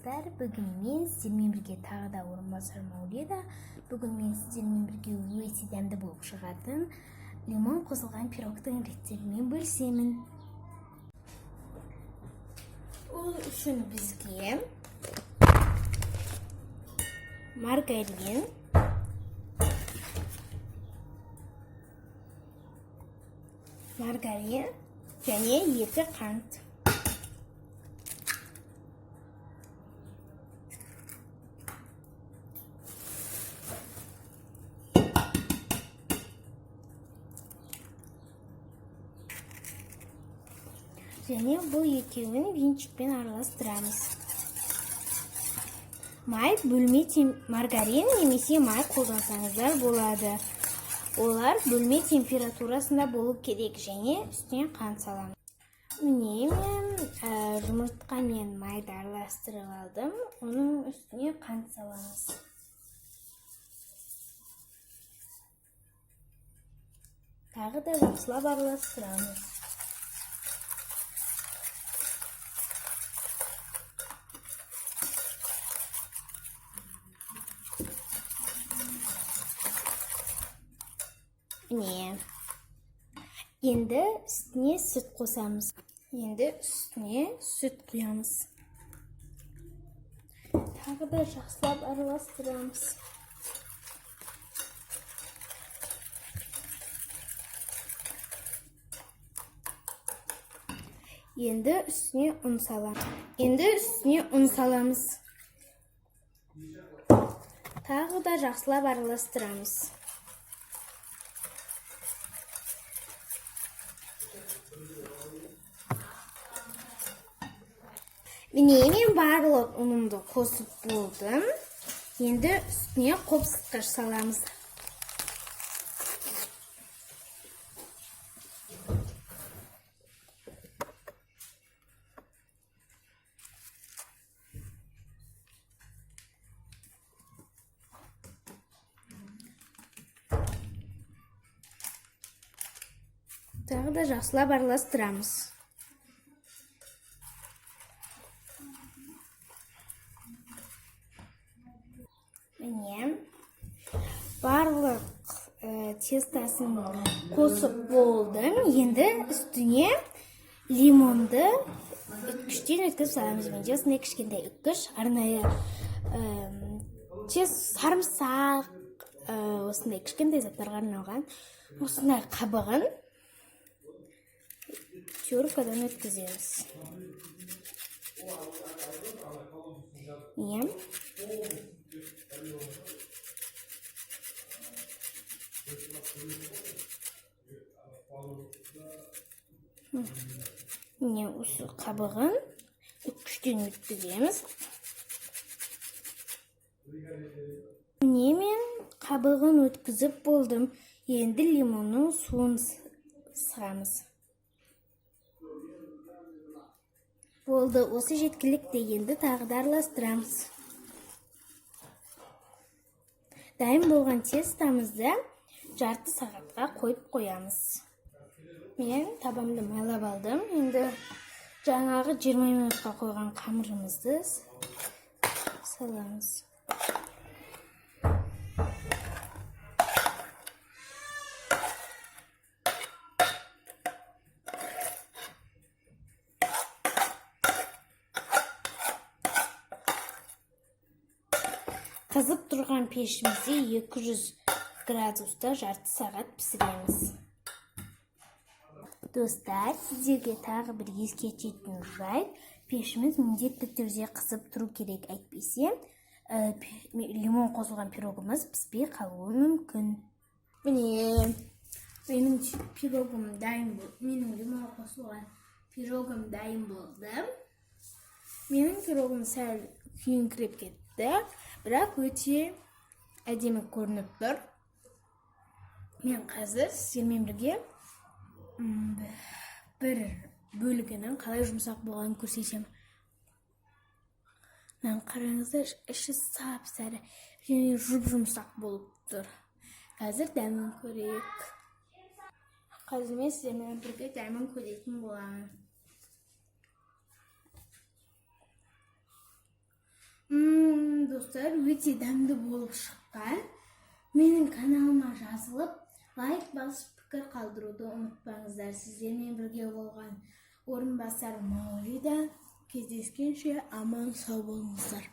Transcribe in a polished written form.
достар, бүгін мен сіздермен бірге тағы да орынбасар Маулида. Бүгін мен сіздермен бірге өте дәмді болып шығатын лимон қосылған пирогтың рецептімен бөлісемін. Ол үшін бізге маргарин және 2 қант. Және бұл екеуін венчикпен араластырамыз. Май бөлме маргарин немесе май қолдансаңыздар болады. Олар бөлме температурасында болу керек және үстіне қант саламыз. Міне мен жұмыртқа мен майды араластырып алдым. Оның үстіне қант саламыз. Тағы да жақсылап араластырамыз. Енді үстіне сүт қосамыз. Енді үстіне сүт құямыз. Тағы да жақсылап араластырамыз. Енді үстіне ұн саламыз. Тағы да жақсылап араластырамыз. Міне мен барлық ұнымды қосып болдым. Енді үстіне қопсытқыш саламыз. Тағы да жақсылап араластырамыз. Барлық тестасын қосып болдым. Енді үстіне лимонды үткіштен өткізіп саламыз. Мен осындай кішкентай үткіш, арнайы сарымсақ, осындай кішкентай заттарға арналған. Осындай қабығын теркадан өткіземіз. Міне осы қабығын үткіштен өткіземіз. Міне мен қабығын өткізіп болдым. Енді лимонның суын сығамыз. Болды, осы жеткілікті. Енді тағы да араластырамыз. Дайын болған тестамызды жарты сағатқа қойып қоямыз. Мен табамды майлап алдым. Енді жаңағы 20 минутқа қойған қамырымызды саламыз. Қызып тұрған пешімізде 200 градуста жарты сағат пісіреміз. Достар, сіздерге тағы бір ескертетін жайт, пешіміз міндетті түрде қызып тұру керек, әйтпесе лимон қосылған пирогымыз піспей қалуы мүмкін. Міне, менің лимон қосылған пирогым дайын болды. Менің пирогым сәл күйіңкіреп кетті, бірақ өте әдемі көрініп тұр. Мен қазір сіздермен бірге бір бөлігінің қалай жұмсақ болғанын көрсетемін. Қараңыздар, іші сап-сары және жұп-жұмсақ болып тұр. Қазір дәмін көрейік. Қазір мен сіздермен бірге дәмін көретін боламын. өте дәмді болып шыққан. Менің каналыма жазылып, лайк басып, пікір қалдыруды ұмытпаңыздар. Сіздермен бірге болған Орынбасар Маулида. Кездескенше аман сау болыңыздар.